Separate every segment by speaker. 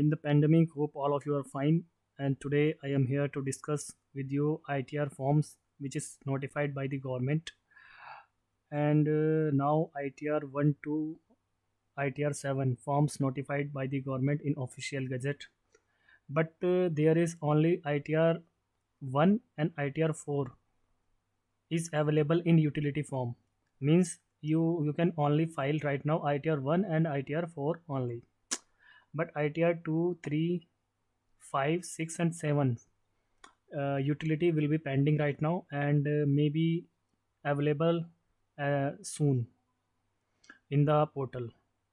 Speaker 1: In the pandemic, hope all of you are fine. And today I am here to discuss with you ITR forms, which is notified by the government. And now ITR 1 to ITR 7 forms notified by the government in official gazette. But there is only ITR 1 and ITR 4 is available in utility form. Means you can only file right now ITR 1 and ITR 4 only. But ITR 2, 3, 5, 6 and 7 utility will be pending right now and maybe available soon in the portal.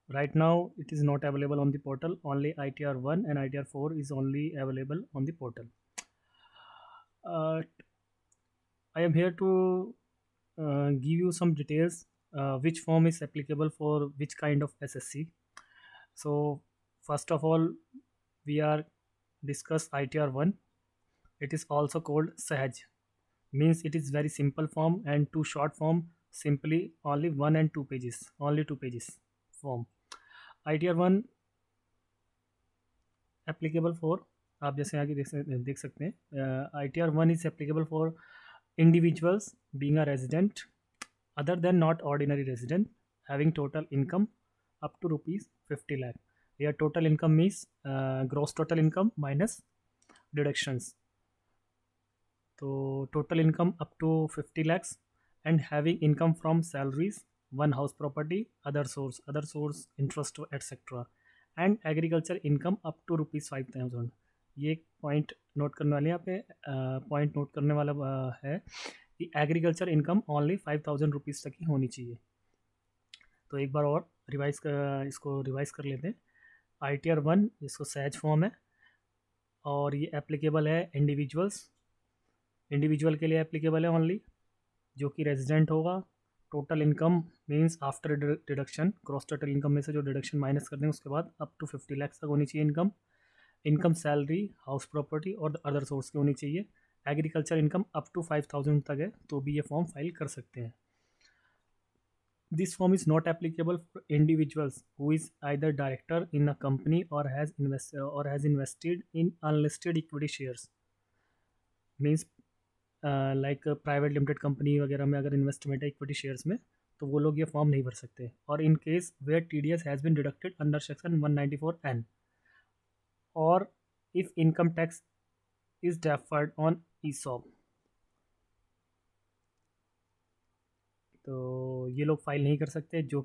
Speaker 1: Right now it is not available on the portal. Only ITR 1 and ITR 4 is only available on the portal. uh, I am here to give you some details which form is applicable for which kind of SSC. So first of all, we are discuss ITR 1. It is also called Sahaj. Means it is very simple form and too short form, simply only 1 and 2 pages, only 2 pages form. ITR 1 applicable for, आप जैसे आगे देख सकते हैं, ITR 1 is applicable for individuals being a resident other than not ordinary resident having total income up to rupees 50 lakh. Here total income means gross total income minus deductions. So total income up to 50 lakhs and having income from salaries, one house property, other source interest etc. and agriculture income up to rupees 5,000. ये एक point note करने वाले यहाँ पे point note करने वाला है कि एग्रीकल्चर इनकम ओनली 5,000 रुपीज़ तक ही होनी चाहिए. तो एक बार और इसको रिवाइज कर लेते हैं. ITR 1 इसको सहज फॉर्म है और ये एप्लीकेबल है इंडिविजुअल के लिए एप्लीकेबल है ओनली, जो कि रेजिडेंट होगा. Total income means after deduction, cross total income में से जो डिडक्शन माइनस कर देंगे उसके बाद अप टू 50 लाख तक होनी चाहिए इनकम सैलरी, हाउस प्रॉपर्टी और अदर सोर्स की होनी चाहिए. एग्रीकल्चर इनकम अप टू 5,000 तक है तो भी ये फॉर्म फाइल कर सकते हैं. This form is not applicable for individuals who is either director in a company or has invested in unlisted equity shares. Means like private limited company वगैरह में अगर इन्वेस्टमेंट है इक्विटी शेयर्स में तो वो लोग ये फॉर्म नहीं भर सकते. और in case where TDS has been deducted under section 194N और if income tax is deferred on ESOP, तो ये लोग फाइल नहीं कर सकते. जो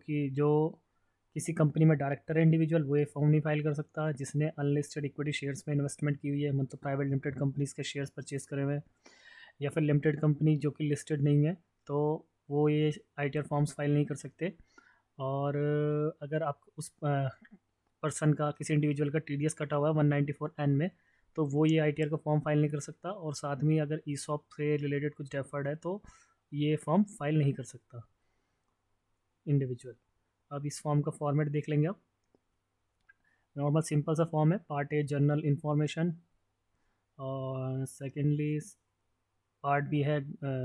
Speaker 1: किसी कंपनी में डायरेक्टर है इंडिविजुअल, वो ये फॉर्म नहीं फाइल कर सकता. जिसने अनलिस्टेड इक्विटी शेयर्स में इन्वेस्टमेंट की हुई है, मतलब प्राइवेट लिमिटेड कंपनीज के शेयर्स परचेज करे हुए हैं, या फिर लिमिटेड कंपनी जो कि लिस्टेड नहीं है, तो वो ये ITR फॉर्म्स फाइल नहीं कर सकते. और अगर आप उस पर्सन का, किसी इंडिविजुअल का TDS कटा हुआ है 194N में, तो वो ये ITR का फॉर्म फाइल नहीं कर सकता. और साथ में अगर ESOP से रिलेटेड कुछ डेफर्ड है तो ये फॉर्म फाइल नहीं कर सकता इंडिविजुअल. अब इस फॉर्म का फॉर्मेट देख लेंगे. आप नॉर्मल सिंपल सा फॉर्म है. पार्ट A जनरल इंफॉर्मेशन और सेकेंडली पार्ट B है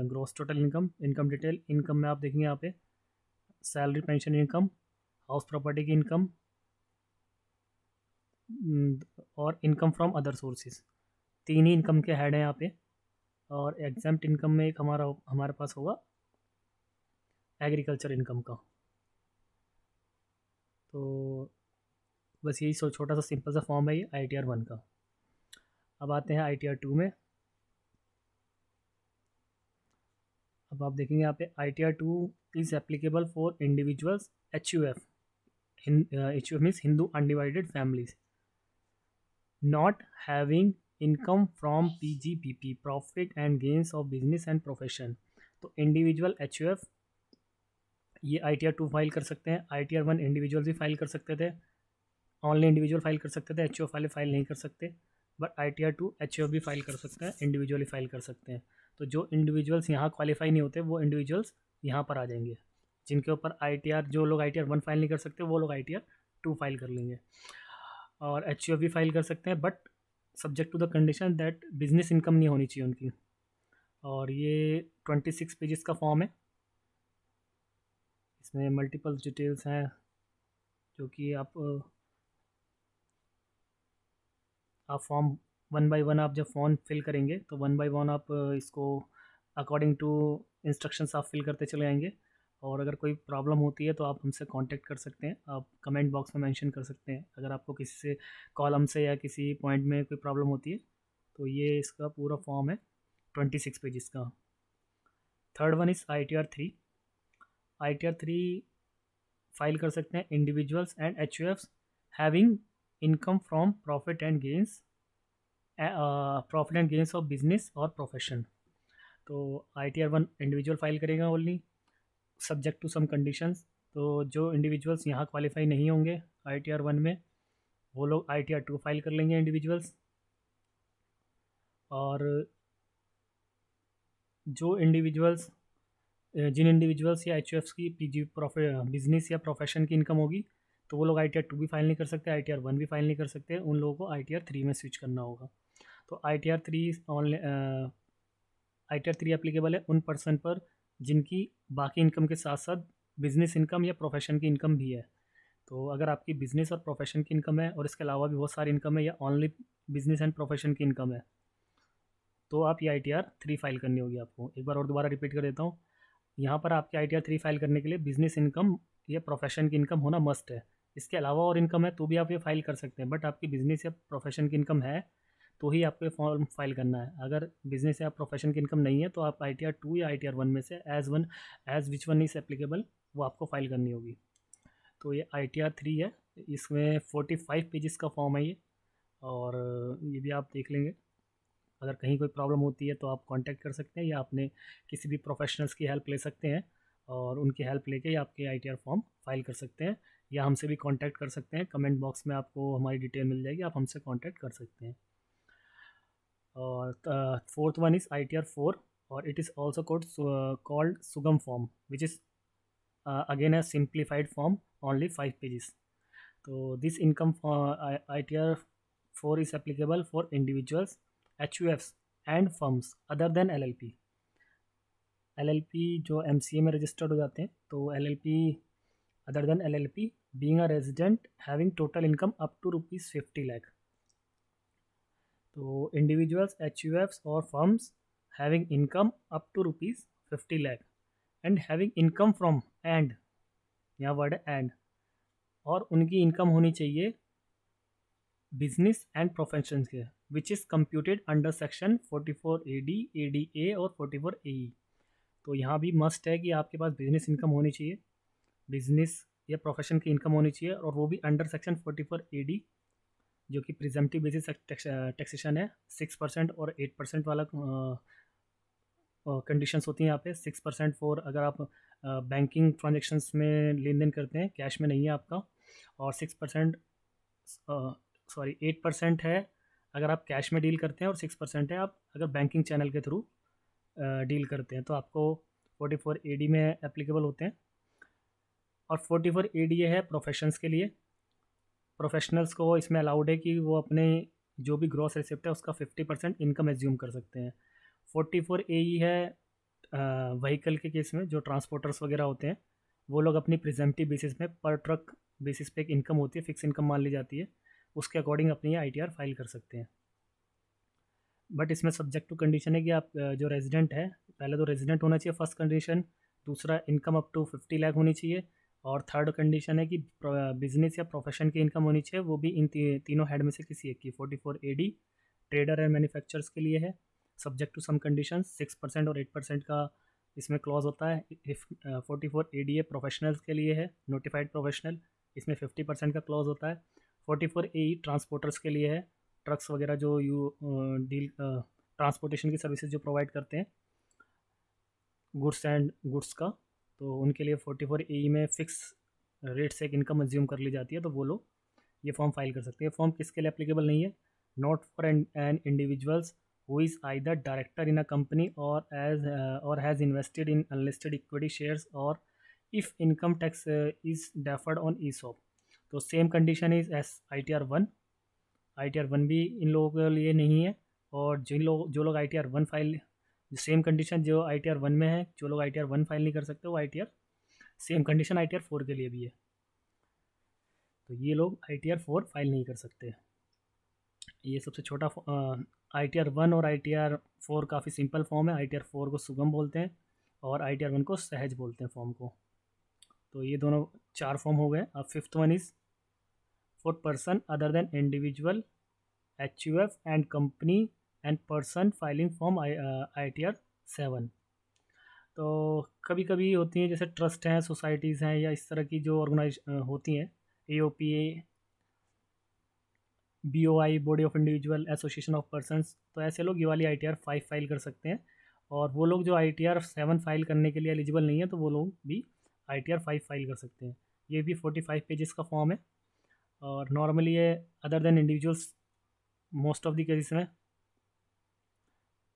Speaker 1: gross total income detail. Income में आप देखेंगे यहाँ पे salary, pension income, house property की इनकम और इनकम फ्रॉम अदर सोर्सेज. तीन ही इनकम के हेड हैं यहाँ पे. और एग्जाम्प्ट इनकम में एक हमारे पास होगा एग्रीकल्चर इनकम का. तो बस यही छोटा सा सिंपल सा फॉर्म है ये ITR 1 का. अब आते हैं ITR 2 में. अब आप देखेंगे यहाँ पे ITR 2 is applicable for individuals HUF. HUF means Hindu undivided families not having income from PGBP, profit and gains of business and profession. तो इंडिविजुअल HUF ये ITR 2 फाइल कर सकते हैं. ITR 1 इंडिविजुअल भी फाइल कर सकते थे, ओनली इंडिविजुअल फाइल कर सकते थे, HUF वाले फाइल नहीं कर सकते. बट ITR 2 HUF भी फाइल कर सकते हैं, इंडिविजुअली फाइल कर सकते हैं. तो जो इंडिविजुअल्स यहाँ क्वालिफाई नहीं होते वो इंडिविजुअल्स यहाँ पर आ जाएंगे. जिनके ऊपर ITR, जो लोग ITR 1 फाइल नहीं कर सकते वो लोग ITR 2 फाइल कर लेंगे. और HUF भी फाइल कर सकते हैं, but subject to the condition that business income नहीं होनी चाहिए उनकी. और ये 26 पेजेस का फॉर्म है. इसमें मल्टीपल डिटेल्स हैं जो कि आप आप फॉर्म वन बाय वन आप जब फॉर्म फिल करेंगे तो वन बाय वन आप इसको अकॉर्डिंग टू इंस्ट्रक्शंस आप फिल करते चले आएंगे। और अगर कोई प्रॉब्लम होती है तो आप हमसे कांटेक्ट कर सकते हैं, आप कमेंट बॉक्स में मेंशन कर सकते हैं अगर आपको किसी से कॉलम से या किसी पॉइंट में कोई प्रॉब्लम होती है। तो ये इसका पूरा फॉर्म है 26 पेजेस का। Third one is ITR 3। ITR 3 file कर सकते हैं individuals and HUFs having income from profit and gains of business और प्रोफेशन। तो ITR 1 इंडिविजुअल फाइल करेगा only, subject to some conditions. तो जो इंडिविजुअल्स यहाँ क्वालिफाई नहीं होंगे ITR 1 में, वो लोग ITR 2 फाइल कर लेंगे इंडिविजुअल्स। और जो इंडिविजुअल्स जिन इंडिविजुअल्स या HUFs की PG बिजनेस या प्रोफेशन की इनकम होगी तो वो लोग ITR 2 भी फाइल नहीं कर सकते, ITR 1 भी फाइल नहीं कर सकते, उन लोगों को ITR 3 में स्विच करना होगा। तो ITR 3 एप्लीकेबल है उन पर्सन पर जिनकी बाकी इनकम के साथ साथ बिजनेस इनकम या प्रोफेशन की इनकम भी है। तो अगर आपकी बिजनेस और प्रोफेशन की इनकम है और इसके अलावा भी बहुत सारी इनकम है या ओनली बिजनेस एंड प्रोफेशन की इनकम है तो आप ये ITR 3 फाइल करनी होगी आपको। एक बार और दोबारा रिपीट कर देता हूँ, यहाँ पर आपके ITR 3 फाइल करने के लिए बिजनेस इनकम या प्रोफेशन की इनकम होना मस्ट है। इसके अलावा और इनकम है तो भी आप ये फाइल कर सकते हैं, बट आपकी बिजनेस या प्रोफेशन की इनकम है तो ही आपको ये फॉर्म फाइल करना है। अगर बिजनेस या प्रोफेशन की इनकम नहीं है तो आप ITR 2 या ITR 1 में से as which one is applicable वो आपको फाइल करनी होगी। तो ये ITR 3 है, इसमें 45 पेजेस का फॉर्म है ये। और ये भी आप देख लेंगे, अगर कहीं कोई प्रॉब्लम होती है तो आप कांटेक्ट कर सकते हैं या अपने किसी भी प्रोफेशनल्स की हेल्प ले सकते हैं और उनकी हेल्प लेके आपके ITR फॉर्म फाइल कर सकते हैं, या हमसे भी कांटेक्ट कर सकते हैं। कमेंट बॉक्स में आपको हमारी डिटेल मिल जाएगी, आप हमसे कांटेक्ट कर सकते हैं। और फोर्थ वन इज़ ITR 4 और इट इज़ ऑल्सो कॉल्ड सुगम form which is again a simplified form, only 5 pages. So this income for ITR 4 is applicable for individuals, HUFs and firms other than LLP। LLP जो MCA में registered हो जाते हैं, तो LLP other than LLP being a resident having total income up to ₹50 lakh। तो individuals, HUFs और firms having income up to ₹50 lakh and having income from and, यहाँ word है एंड, और उनकी इनकम होनी चाहिए बिजनेस एंड प्रोफेशन के which is computed under section 44AD, ADA और 44AE। तो यहाँ भी मस्ट है कि आपके पास बिजनेस इनकम होनी चाहिए, बिजनेस या प्रोफेशन की इनकम होनी चाहिए, और वो भी अंडर सेक्शन 44AD जो कि प्रिजम्पटिव बेसिस टैक्सेशन है 6% और 8% वाला कंडीशंस होती हैं यहाँ पे। 6% फॉर अगर आप बैंकिंग ट्रांजेक्शन्स में लेन देन करते हैं, कैश में नहीं है आपका, और 6% 8% है अगर आप कैश में डील करते हैं, और 6% है आप अगर बैंकिंग चैनल के थ्रू डील करते हैं। तो आपको 44AD में एप्लीकेबल होते हैं। और 44AD है प्रोफेशंस के लिए। प्रोफेशनल्स को इसमें अलाउड है कि वो अपने जो भी ग्रॉस रिसिप्ट है उसका 50% इनकम एज्यूम कर सकते हैं। 44AE है व्हीकल के केस में, जो ट्रांसपोर्टर्स वगैरह होते हैं वो लोग अपनी प्रिजम्पटिव बेसिस में पर ट्रक बेसिस पे एक इनकम होती है, फिक्स इनकम मान ली जाती है, उसके अकॉर्डिंग अपनी ITR फाइल कर सकते हैं। बट इसमें सब्जेक्ट टू कंडीशन है कि आप जो रेजिडेंट है, पहले तो रेजिडेंट होना चाहिए फर्स्ट कंडीशन, दूसरा इनकम अप टू 50 लाख होनी चाहिए, और थर्ड कंडीशन है कि बिजनेस या प्रोफेशन की इनकम होनी चाहिए, वो भी इन तीनों हेड में से किसी एक की। 44AD ट्रेडर एंड मैन्युफैक्चरर्स के लिए है, सब्जेक्ट टू सम कंडीशन 6% और 8% का इसमें क्लॉज होता है। इफ 44AD है प्रोफेशनल्स के लिए है, नोटिफाइड प्रोफेशनल, इसमें 50% का क्लॉज होता है। 44AE ट्रांसपोर्टर्स के लिए है, ट्रक्स वगैरह जो डील ट्रांसपोर्टेशन की सर्विसेज जो प्रोवाइड करते हैं गुड्स एंड गुड्स का, तो उनके लिए 44AE में फिक्स रेट से एक इनकम एज्यूम कर ली जाती है, तो वो लोग ये फॉर्म फाइल कर सकते हैं। फॉर्म किसके लिए एप्लीकेबल नहीं है? Not for an individuals who is either director in a company or has invested in unlisted equity shares, or if income tax is deferred on ESOP। तो same condition is S ITR 1 भी इन लोगों के लिए नहीं है। और जो लोग ITR 1 फाइल, सेम कंडीशन जो ITR 1 में है, जो लोग ITR 1 फाइल नहीं कर सकते वो सेम कंडीशन ITR 4 के लिए भी है, तो ये लोग ITR 4 फाइल नहीं कर सकते। ये सबसे छोटा आई टी आर वन और आई टी आर फोर काफ़ी सिंपल फॉर्म है। आई टी आर फोर को सुगम बोलते हैं और आई टी आर वन को सहज बोलते हैं फॉर्म को। तो ये दोनों 4 फॉर्म हो गए। अब fifth one is for person other than individual, H U F and company and person filing form I T R seven. तो कभी कभी होती हैं, जैसे ट्रस्ट हैं, सोसाइटीज़ हैं, या इस तरह की जो ऑर्गेनाइज होती हैं, A O P A, B O I, body of individual, association of persons, तो ऐसे लोग ये वाली I T R five file कर सकते हैं। और वो लोग जो I T R seven file करने के लिए एलिजिबल नहीं है, तो वो लोग भी आई टी आर फाइव फाइल कर सकते हैं। ये भी 45 पेजेस का फॉर्म है। और नॉर्मली ये other than individuals, most of the cases में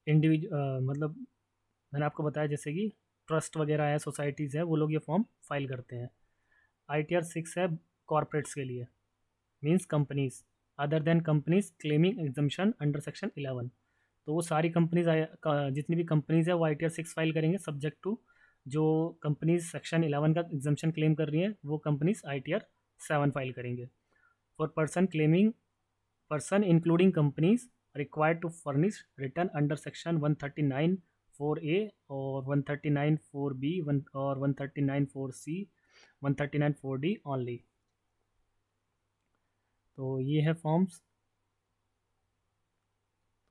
Speaker 1: मतलब मैंने आपको बताया जैसे कि ट्रस्ट वगैरह है, सोसाइटीज़ है, वो लोग ये फॉर्म फाइल करते हैं। आई टी आर सिक्स है कॉरपोरेट्स के लिए, means companies other than companies claiming exemption under section 11। तो वो सारी कंपनीज, जितनी भी कंपनीज है वो I T R six file करेंगे, सब्जेक्ट टू जो कंपनीज सेक्शन 11 का एग्जम्पशन क्लेम कर रही हैं, वो companies I T R seven file करेंगे। For person claiming, person including companies required to furnish return under section 139 4A or 139 4B 1 or 139 4C 139 4D only। तो ये है फॉर्म्स।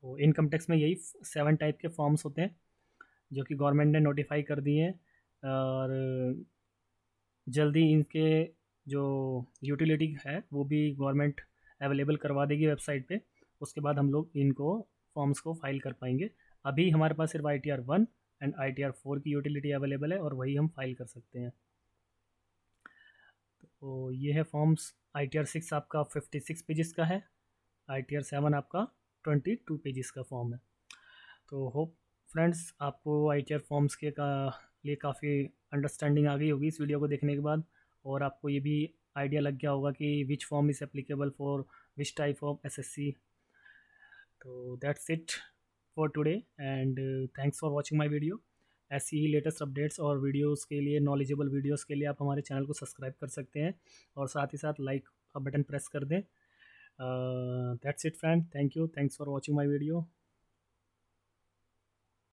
Speaker 1: तो इनकम टैक्स में यही 7 टाइप के फॉर्म्स होते हैं जो कि गवर्नमेंट ने नोटिफाई कर दिए हैं। और जल्दी इनके जो यूटिलिटी है वो भी गवर्नमेंट अवेलेबल करवा देगी वेबसाइट पे। उसके बाद हम लोग इनको फॉर्म्स को फाइल कर पाएंगे। अभी हमारे पास सिर्फ आई T are one and I T are four की यूटिलिटी अवेलेबल है और वही हम फाइल कर सकते हैं। तो ये है फॉर्म्स। आई टी आर सिक्स आपका 56 पेजेस का है, आई टी आर सेवन आपका 22 पेजेस का फॉर्म है। तो होप फ्रेंड्स आपको आई टी आर फॉर्म्स के लिए काफ़ी अंडरस्टैंडिंग आ गई होगी इस वीडियो को देखने के बाद, और आपको ये भी आइडिया लग गया होगा कि which form is applicable for which type of SSC. तो that's it for today and thanks for watching my video. ऐसी ही लेटेस्ट अपडेट्स और वीडियोस के लिए, नॉलेजेबल वीडियोस के लिए आप हमारे चैनल को सब्सक्राइब कर सकते हैं और साथ ही साथ लाइक का बटन प्रेस कर दें। That's it friend, thank you, thanks for watching my video.